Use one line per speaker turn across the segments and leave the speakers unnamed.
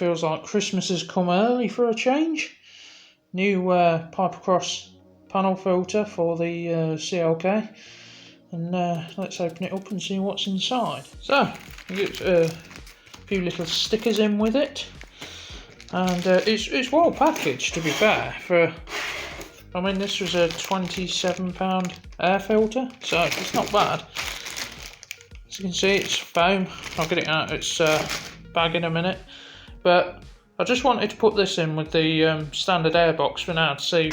feels like Christmas has come early for a change. New Pipercross panel filter for the CLK, and let's open it up and see what's inside. So, you get a few little stickers in with it, and it's well packaged, to be fair. I mean, this was a £27 air filter, so it's not bad. As you can see, it's foam. I'll get it out its bag in a minute, but I just wanted to put this in with the standard air box for now to see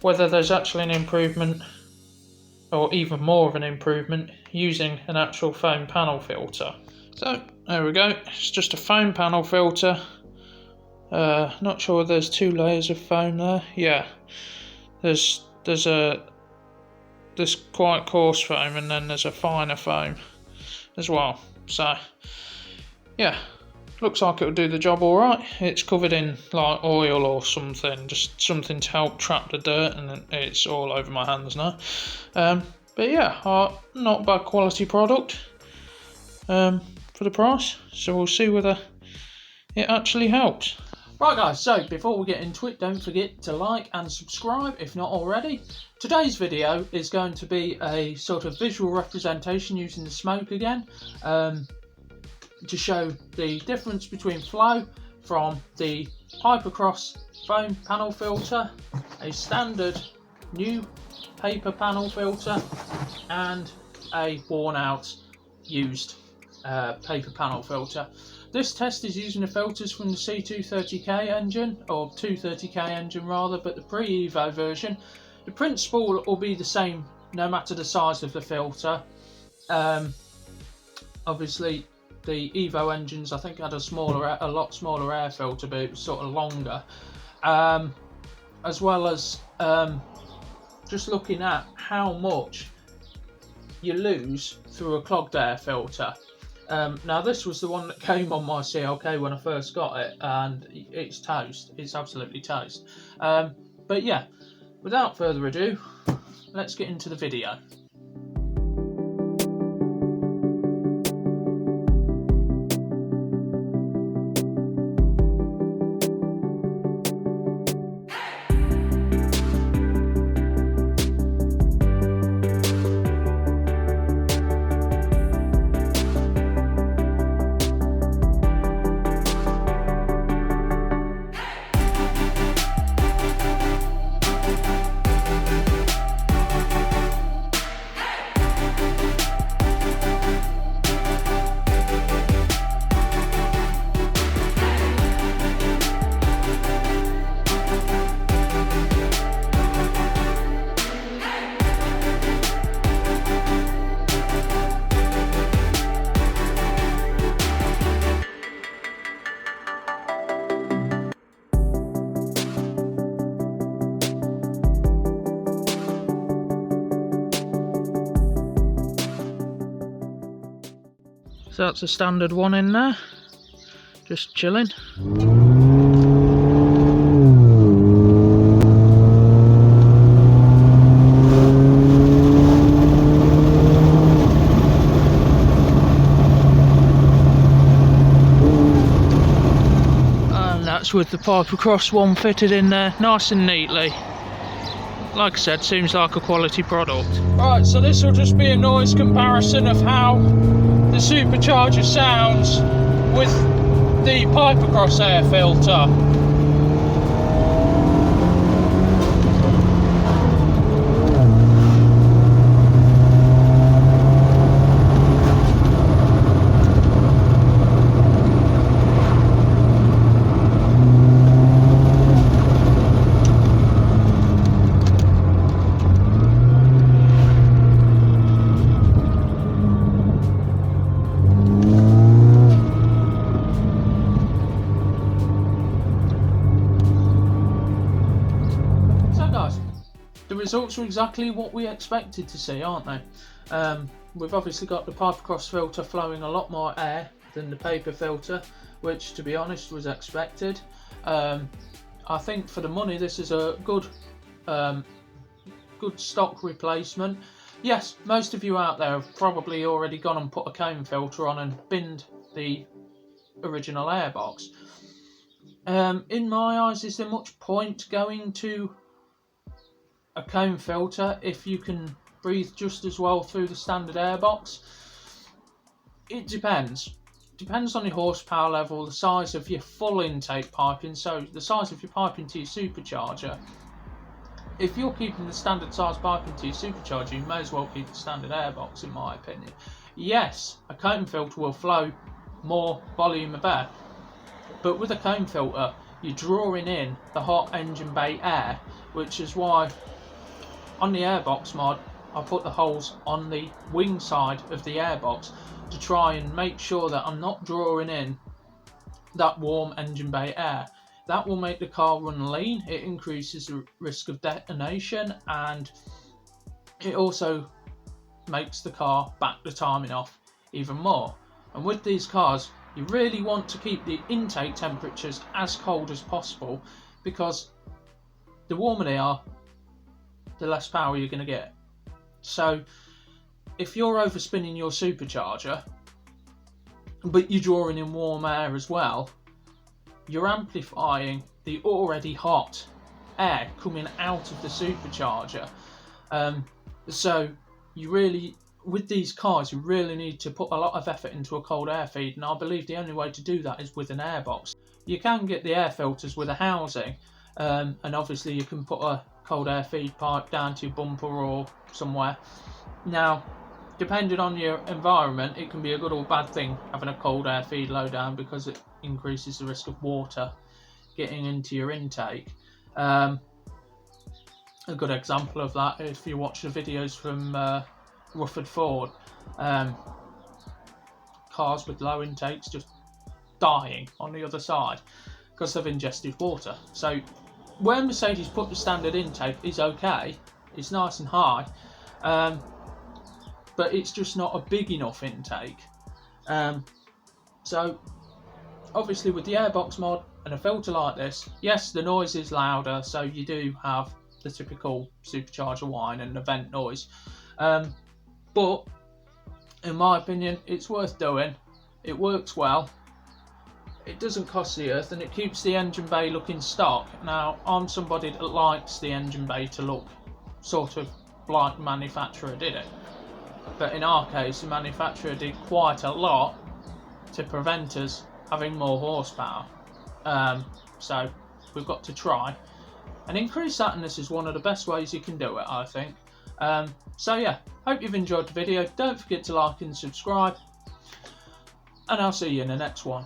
whether there's actually an improvement, or even more of an improvement, using an actual foam panel filter. So there we go, it's just a foam panel filter. Not sure there's two layers of foam there. Yeah, there's quite coarse foam, and then there's a finer foam as well. So yeah, looks like it'll do the job alright. It's covered in like oil or something, just something to help trap the dirt, and it's all over my hands now. But yeah, not bad quality product for the price, so we'll see whether it actually helps. Right guys, so before we get into it, don't forget to like and subscribe if not already. Today's video is going to be a sort of visual representation using the smoke again, to show the difference between flow from the Pipercross foam panel filter, a standard new paper panel filter, and a worn out used paper panel filter. This test is using the filters from the C230K engine, or 230K engine rather, but the pre-Evo version. The principle will be the same no matter the size of the filter. Obviously the Evo engines I think had a lot smaller air filter, but it was sort of longer. As well as just looking at how much you lose through a clogged air filter. Now this was the one that came on my CLK when I first got it, and it's toast. It's absolutely toast. But yeah, without further ado, let's get into the video. So that's a standard one in there, just chilling. And that's with the Pipercross one fitted in there, nice and neatly. Like I said, seems like a quality product. Right, so this will just be a noise comparison of how the supercharger sounds with the Pipercross air filter. The results are exactly what we expected to see, aren't they? We've obviously got the Pipercross filter flowing a lot more air than the paper filter, which to be honest was expected. I think for the money this is a good stock replacement. Yes, most of you out there have probably already gone and put a cone filter on and binned the original airbox. In my eyes, is there much point going to a comb filter if you can breathe just as well through the standard airbox? It depends. Depends on your horsepower level, the size of your full intake piping, so the size of your piping to your supercharger. If you're keeping the standard size piping to your supercharger, you may as well keep the standard airbox, in my opinion. Yes, a comb filter will flow more volume of air, but with a comb filter, you're drawing in the hot engine bay air, which is why on the airbox mod, I put the holes on the wing side of the airbox to try and make sure that I'm not drawing in that warm engine bay air. That will make the car run lean, it increases the risk of detonation, and it also makes the car back the timing off even more. And with these cars, you really want to keep the intake temperatures as cold as possible, because the warmer they are, the less power you're going to get. So if you're overspinning your supercharger, but you're drawing in warm air as well, you're amplifying the already hot air coming out of the supercharger. So you really, with these cars, you really need to put a lot of effort into a cold air feed, and I believe the only way to do that is with an airbox. You can get the air filters with a housing, and obviously you can put a cold air feed pipe down to your bumper or somewhere. Now, depending on your environment, it can be a good or bad thing having a cold air feed low down, because it increases the risk of water getting into your intake. A good example of that, if you watch the videos from Rufford Ford, cars with low intakes just dying on the other side because they've ingested water. So where Mercedes put the standard intake is okay, it's nice and high, but it's just not a big enough intake. So obviously with the airbox mod and a filter like this, yes, the noise is louder, so you do have the typical supercharger whine and the vent noise, but in my opinion it's worth doing. It works well, it doesn't cost the earth, and it keeps the engine bay looking stock. Now, I'm somebody that likes the engine bay to look sort of like the manufacturer did it, but in our case the manufacturer did quite a lot to prevent us having more horsepower. So we've got to try and increase that, and this is one of the best ways you can do it, I think. So yeah, hope you've enjoyed the video. Don't forget to like and subscribe, and I'll see you in the next one.